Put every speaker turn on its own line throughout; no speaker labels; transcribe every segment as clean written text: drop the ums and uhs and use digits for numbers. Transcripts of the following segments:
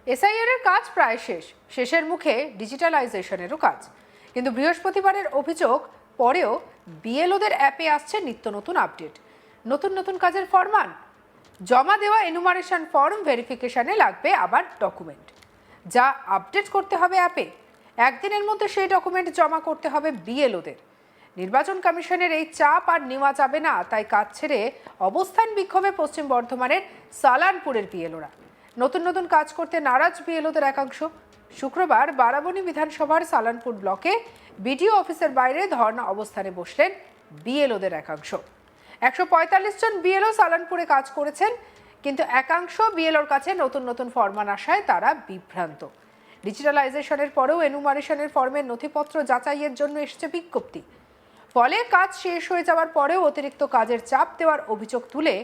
SIR এর কাজ প্রায় শেষের মুখে ডিজিটালাইজেশনেরও কাজ, কিন্তু বৃহস্পতিবারের অভিযোগ পরেও বিএলওদের অ্যাপে আসছে নিত্য নতুন আপডেট, নতুন নতুন কাজের ফরমান। জমা দেওয়া এনুমারেশন ফর্ম ভেরিফিকেশনে লাগবে আবার ডকুমেন্ট, যা আপডেট করতে হবে অ্যাপে। একদিনের মধ্যে সেই ডকুমেন্ট জমা করতে হবে বিএলওদের। নির্বাচন কমিশনের এই চাপ আর নেওয়া যাবে না, তাই কাজ ছেড়ে অবস্থান বিক্ষোভে পশ্চিম বর্ধমানের সালানপুরের বিএলওরা। নতুন নতুন কাজ করতে নারাজ বিএলওদের একাংশ শুক্রবার বারাবণী বিধানসভার সালানপুর ব্লকে বিডিও অফিসের বাইরে ধর্ণা অবস্থানে বসলেন বিএলওদের একাংশ। 145 জন বিএলও সালানপুরে কাজ করেছেন, কিন্তু একাংশ বিএলওর কাছে নতুন নতুন ফরমান আসায় তারা বিভ্রান্ত। ডিজিটালাইজেশনের পরেও এনুমারেশনের ফর্মের নথিপত্র যাচাইয়ের জন্য এসেছে বিজ্ঞপ্তি। ফলে কাজ শেষ হয়ে যাওয়ার পরেও অতিরিক্ত কাজের চাপ দেওয়ার অভিযোগ তুলে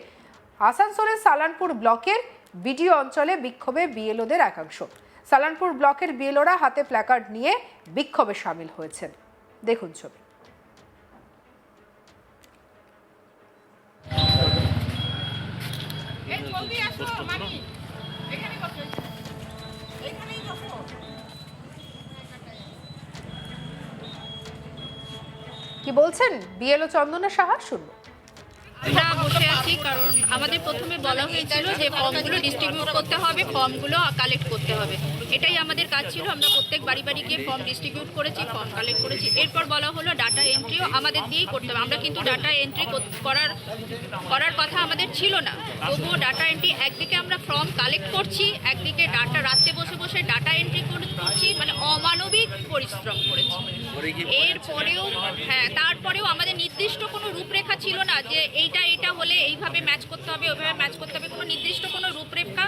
আসানসোলের সালানপুর ব্লকের বিডিও অঞ্চলে বিক্ষোভে বিএলওদের একাংশ। সালানপুর ব্লকের বিএলওরা হাতে প্ল্যাকার্ড নিয়ে বিক্ষোভে সামিল হয়েছেন। দেখুন ছবি। কি বলছেন বিএলও চন্দনা সাহা, শুনবো।
আমরা বসে আছি কারণ আমাদের প্রথমে বলা হয়েছিল যে ফর্মগুলো ডিস্ট্রিবিউট করতে হবে, ফর্মগুলো কালেক্ট করতে হবে। এটাই আমাদের কাজ ছিল। আমরা প্রত্যেক বাড়ি বাড়ি গিয়ে ফর্ম ডিস্ট্রিবিউট করেছি, ফর্ম কালেক্ট করেছি। এরপর বলা হলো ডাটা এন্ট্রিও আমাদের দিয়েই করতে হবে। আমরা কিন্তু ডাটা এন্ট্রি করার কথা আমাদের ছিল না, তবুও ডাটা এন্ট্রি একদিকে আমরা ফর্ম কালেক্ট করছি, একদিকে ডাটা রাতে বসে বসে ডাটা এন্ট্রি করছি, মানে অমানবিক পরিশ্রম করেছি। এরপরেও তারপরেও আমাদের নির্দিষ্ট কোনো রূপরেখা ছিল না যে এইটা হলে এইভাবে ম্যাচ করতে হবে, ওইভাবে ম্যাচ করতে হবে। কোনো নির্দিষ্ট কোনো রূপরেখা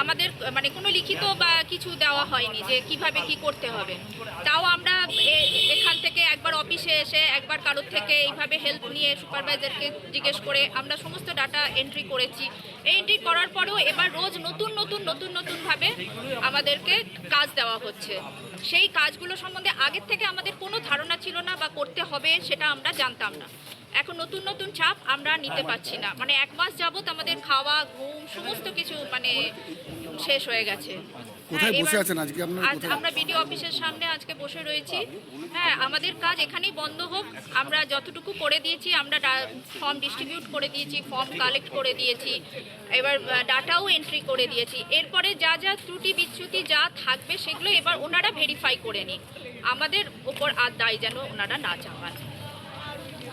আমাদের মানে কোনো লিখিত বা কিছু দেওয়া হয়নি যে কিভাবে কি করতে হবে। তাও আমরা এখান থেকে একবার অফিসে এসে একবার কারোর থেকে এইভাবে হেল্প নিয়ে সুপারভাইজারকে জিজ্ঞেস করে আমরা সমস্ত ডাটা এন্ট্রি করেছি। এন্ট্রি করার পরেও এবার রোজ নতুনভাবে আমাদেরকে কাজ দেওয়া হচ্ছে। সেই কাজগুলো সম্বন্ধে আগের থেকে আমাদের কোনো ধারণা ছিল না বা করতে হবে সেটা আমরা জানতাম না। এখন নতুন চাপ আমরা নিতে পারছি না। মানে 1 মাস যাবত আমাদের খাওয়া ঘুম সমস্ত কিছু মানে শেষ হয়ে গেছে।
কোথায় বসে আছেন আজকে আপনারা?
আমরা বিডিও অফিসের সামনে আজকে বসে রয়েছি। আমাদের কাজ এখানেই বন্ধ হোক। আমরা যতটুকু করে দিয়েছি, আমরা ফর্ম ডিস্ট্রিবিউট করে দিয়েছি, ফর্ম কালেক্ট করে দিয়েছি, এবার ডাটাও এন্ট্রি করে দিয়েছি। এরপরে যা ত্রুটি বিচ্যুতি যা থাকবে সেগুলো এবার ওনারা ভেরিফাই করে নিন। আমাদের উপর আর দায় যেন ওনারা না চাপান।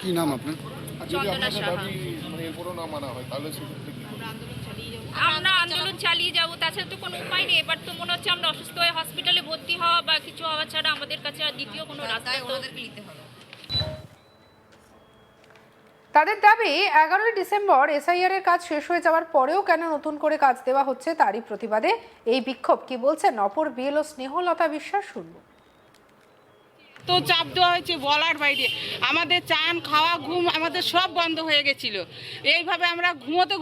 কি নাম আপনার?
চন্দনা সাহা। আমরা আন্দোলন চালিয়ে যাবো, তাছাড়া তো কোনো উপায় নেই। এবার তো মনে হচ্ছে আমরা অসুস্থ হয়ে হসপিটালে ভর্তি হওয়া বা কিছু হওয়া ছাড়া আমাদের কাছে আর দ্বিতীয় কোনো রাস্তা নিতে হবে।
তাদের দাবি 11ই ডিসেম্বর এসআইআর এর কাজ শেষ হয়ে যাওয়ার পরেও কেন নতুন করে কাজ দেওয়া হচ্ছে, তারই প্রতিবাদে এই বিক্ষোভ। কি বলছেন অপর বিএলও স্নেহলতা বিশ্বাস, শুনবো।
তো চাপ দেওয়া হয়েছে বলার বাইরে। আমাদের চান খাওয়া ঘুম আমাদের সব বন্ধ হয়ে গেছিল। এইভাবে আমরা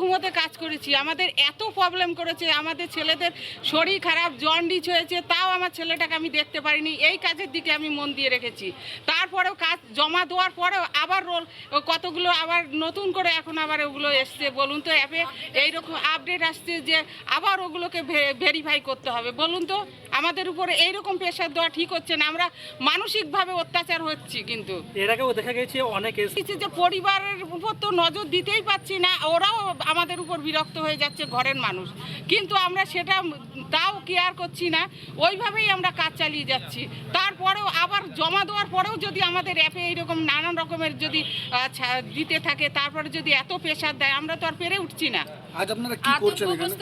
ঘুমোতে কাজ করেছি। আমাদের এত প্রবলেম করেছে, আমাদের ছেলেদের শরীর খারাপ, জন্ডিস হয়েছে, তাও আমার ছেলেটাকে আমি দেখতে পারিনি। এই কাজের দিকে আমি মন দিয়ে রেখেছি। তারপরেও কাজ জমা দেওয়ার পরেও আবার কতগুলো আবার নতুন করে এখন আবার ওগুলো এসছে। বলুন তো অ্যাপে এইরকম আপডেট আসছে যে আবার ওগুলোকে ভেরিফাই করতে হবে। বলুন তো আমাদের উপরে এইরকম প্রেশার দেওয়া ঠিক হচ্ছে না। আমরা মানসিকভাবে অত্যাচার হচ্ছি। কিন্তু
এর আগেও দেখা গেছে অনেক
যে পরিবারের উপর তো নজর দিতেই পাচ্ছি না, ওরাও আমাদের উপর বিরক্ত হয়ে যাচ্ছে ঘরের মানুষ, কিন্তু আমরা সেটা তাও কেয়ার করছি না। ওইভাবেই আমরা কাজ চালিয়ে যাচ্ছি। তারপরেও আবার জমা দেওয়ার পরেও যদি আমাদের অ্যাপে এইরকম নানান রকমের যদি দিতে থাকে, তারপরে যদি এত প্রেশার দেয়, আমরা তো আর পেরে উঠছি না।
আজ আপনারা কি করছেন এখানে?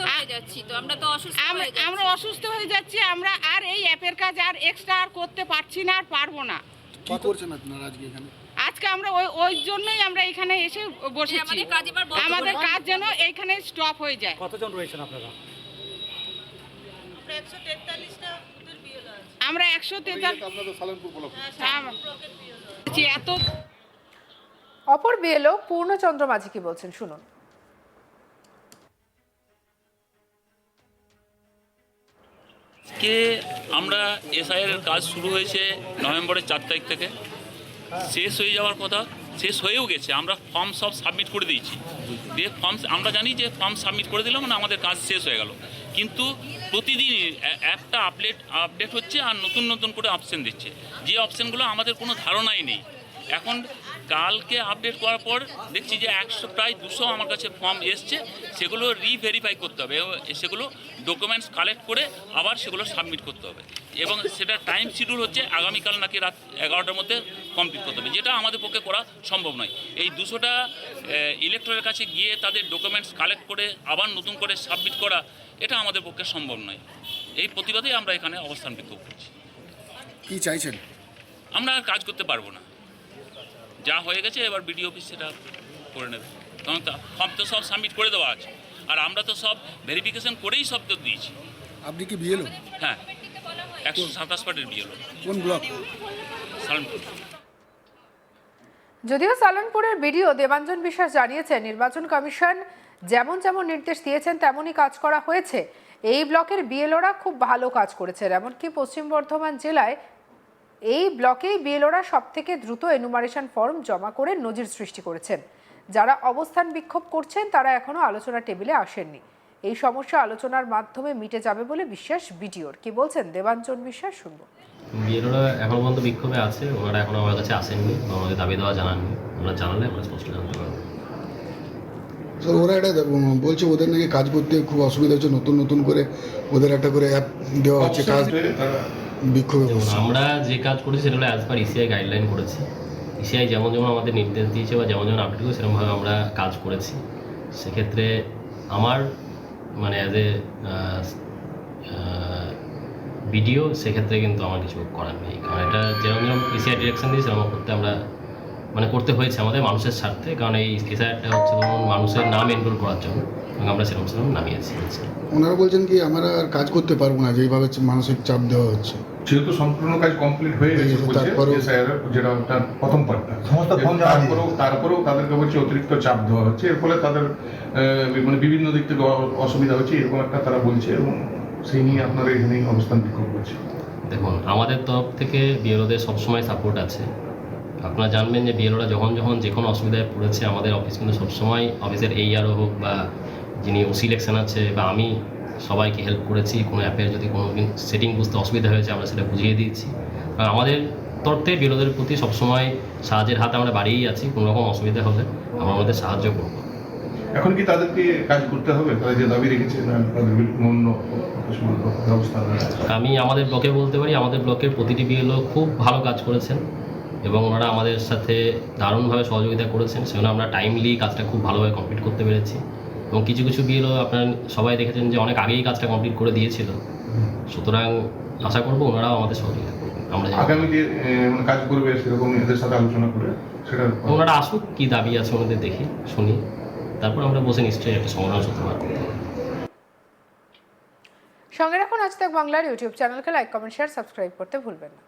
আমরা অসুস্থ হয়ে যাচ্ছি। আমরা আর এই অ্যাপের কাজ আর এক্সট্রা আর করতে পারছি না, আর পারবো না।
কি করছেন আপনারা আজকে এখানে?
আজকে আমরা ওই জন্যই আমরা এখানে এসে বসেছি। আমাদের কাজ যেন এইখানে স্টপ হয়ে যায়।
কতজন রয়েছেন আপনারা?
আমরা 143 এত।
অপর বিএলও পূর্ণচন্দ্র মাঝি কি বলছেন, শুনুন।
কে আমরা এসআইআর এর কাজ শুরু হয়েছে নভেম্বরের 4 তারিখ থেকে, শেষ হয়ে যাওয়ার কথা, শেষ হয়েও গেছে। আমরা ফর্ম সব সাবমিট করে দিয়েছি। দিয়ে ফর্ম আমরা জানি যে ফর্ম সাবমিট করে দিলাম মানে আমাদের কাজ শেষ হয়ে গেল, কিন্তু প্রতিদিনই অ্যাপটা আপডেট হচ্ছে আর নতুন নতুন করে অপশন দিচ্ছে, যে অপশানগুলো আমাদের কোনো ধারণাই নেই। এখন কালকে আপডেট করার পর দেখছি যে প্রায় 200 আমার কাছে ফর্ম এসছে, সেগুলো রিভেরিফাই করতে হবে এবং সেগুলো ডকুমেন্টস কালেক্ট করে আবার সেগুলো সাবমিট করতে হবে, এবং সেটা টাইম শিডিউল হচ্ছে আগামীকাল নাকি রাত 11টার মধ্যে কমপ্লিট করতে হবে, যেটা আমাদের পক্ষে করা সম্ভব নয়। এই 200টা ইলেক্টরের কাছে গিয়ে তাদের ডকুমেন্টস কালেক্ট করে আবার নতুন করে সাবমিট করা, এটা আমাদের পক্ষে সম্ভব নয়। এই প্রতিবাদেই আমরা এখানে অবস্থান বিক্ষোভ করছি।
কি চাইছেন?
আমরা আর কাজ করতে পারবো না, যা হয়ে গেছে এবার বিডিও অফিস সেটা করে নেবে, কারণ ফর্ম তো সব সাবমিট করে দেওয়া আছে, আর আমরা তো সব ভেরিফিকেশন করেই সব তো দিয়েছি।
আপনি কি বিএলও?
হ্যাঁ, 127 পার্টের বিএলও।
কোন ব্লক?
সালনপুর।
যদিও সালনপুরের বিডিও দেবাঞ্জন বিশ্বাস জানিয়েছেন, নির্বাচন কমিশন যেমন যেমন নির্দেশ দিয়েছেন তেমনই কাজ করা হয়েছে। এই ব্লকের বিএলওরা খুব ভালো কাজ করেছেন, এমনকি পশ্চিম বর্ধমান জেলায় এই ব্লকেই বিএলওরা সব থেকে দ্রুত এনুমারেশন ফর্ম জমা করে নজির সৃষ্টি করেছেন। যারা অবস্থান বিক্ষোভ করছেন তারা এখনো আলোচনা টেবিলে আসেননি। এই সমস্যা আলোচনার মাধ্যমে মিটে যাবে বলে বিশ্বাস বিডিওর। কি বলছেন দেবাঞ্জন বিশ্বাস, শুনবো।
বিএলওরা এখনো পর্যন্ত বিক্ষোভে আছে, ওনারা এখনো আমার কাছে আসেননি বা আমাদের দাবি দেওয়া জানাননি। ওনারা জানালে আমরা স্পষ্ট জানতে পারবো।
স্যার, ওরা এটা বলছে ওদের নাকি কাজ করতে খুব অসুবিধা হচ্ছে, নতুন নতুন করে ওদের একটা করে অ্যাপ দেওয়া হচ্ছে, কাজ বিক্ষোভে বসছে।
আমরা যে কাজ করেছি সেটা হলো অ্যাজ পার ইসিআই গাইডলাইন করেছি। ইসিআই যেমন যেমন আমাদের নির্দেশ দিয়েছে বা যেমন যেমন আপডেট করেছে সেরকমভাবে আমরা কাজ করেছি। সেক্ষেত্রে আমার মানে অ্যাজ এ ভিডিও সেক্ষেত্রে কিন্তু আমার কিছু করার নেই, কারণ এটা যেরকম যেরকম ইসিআই ডিরেকশন দিয়ে সেরকম করতে আমরা মানে করতে হয়েছে আমাদের মানুষের স্বার্থে, কারণ এই এসআইআরটা হচ্ছে ধরুন মানুষের নাম এনরোল করার জন্য, এবং আমরা সেরকম সেরকম নামিয়েছি।
ওনারা বলছেন কি আমরা আর কাজ করতে পারবো না, যেইভাবে মানসিক চাপ দেওয়া হচ্ছে।
যেহেতু সম্পূর্ণ কাজ কমপ্লিট হয়ে গেছে
তারপরেও
যেটা তার প্রথম পার্টটা, তারপরেও তাদেরকে বলছে অতিরিক্ত চাপ দেওয়া হচ্ছে, এর ফলে তাদের মানে বিভিন্ন দিক থেকে অসুবিধা হচ্ছে, এরকম একটা তারা বলছে, এবং সেই নিয়ে আপনারা এখানেই অবস্থান বিক্ষোভ করছে।
দেখুন, আমাদের তরফ থেকে বিএলওদের সবসময় সাপোর্ট আছে। আপনারা জানবেন যে বিএলওরা যখন যখন যে কোনো অসুবিধায় পড়েছে আমাদের অফিস কিন্তু সবসময় অফিসের এইআরও হোক বা যিনি সিলেকশন আছে বা আমি সবাইকে হেল্প করেছি। কোনো অ্যাপের যদি কোনো সেটিং বুঝতে অসুবিধা হয়েছে আমরা সেটা বুঝিয়ে দিয়েছি। আর আমাদের তরফ থেকে বিরোধীদের প্রতি সবসময় সাহায্যের হাত আমরা বাড়িয়েই আছি, কোনো রকম অসুবিধা হলে আমরা আমাদের সাহায্য করব।
এখন কি তাদেরকে কাজ করতে হবে, তারা যে দাবি রেখেছে না তাদের অন্য ব্যবস্থা?
আমি আমাদের ব্লকে বলতে পারি, আমাদের ব্লকের প্রতিটি বিএলও খুব ভালো কাজ করেছেন এবং ওনারা আমাদের সাথে দারুণভাবে সহযোগিতা করেছেন, সেজন্য আমরা টাইমলি কাজটা খুব ভালোভাবে কমপ্লিট করতে পেরেছি। এবং কিছু কিছু বিএলও আপনারা সবাই দেখেছেন যে অনেক আগেই কাজটা কমপ্লিট করে দিয়েছিল, সুতরাং আশা করবো ওনারাও আমাদের সহযোগিতা করবেন। আমরা
আগামী যে কাজ করবে সেরকম এদের সাথে আলোচনা করে সেটা
ওনারা আসুক, কী দাবি আছে ওনাদের দেখি শুনি, তারপর আমরা বসে নিশ্চয়ই একটা সমাধান সূত্র বার করতে হবে।
সঙ্গে রাখুন আজ তাক বাংলার ইউটিউব চ্যানেলকে লাইক, কমেন্ট, শেয়ার, সাবস্ক্রাইব করতে ভুলবেন না।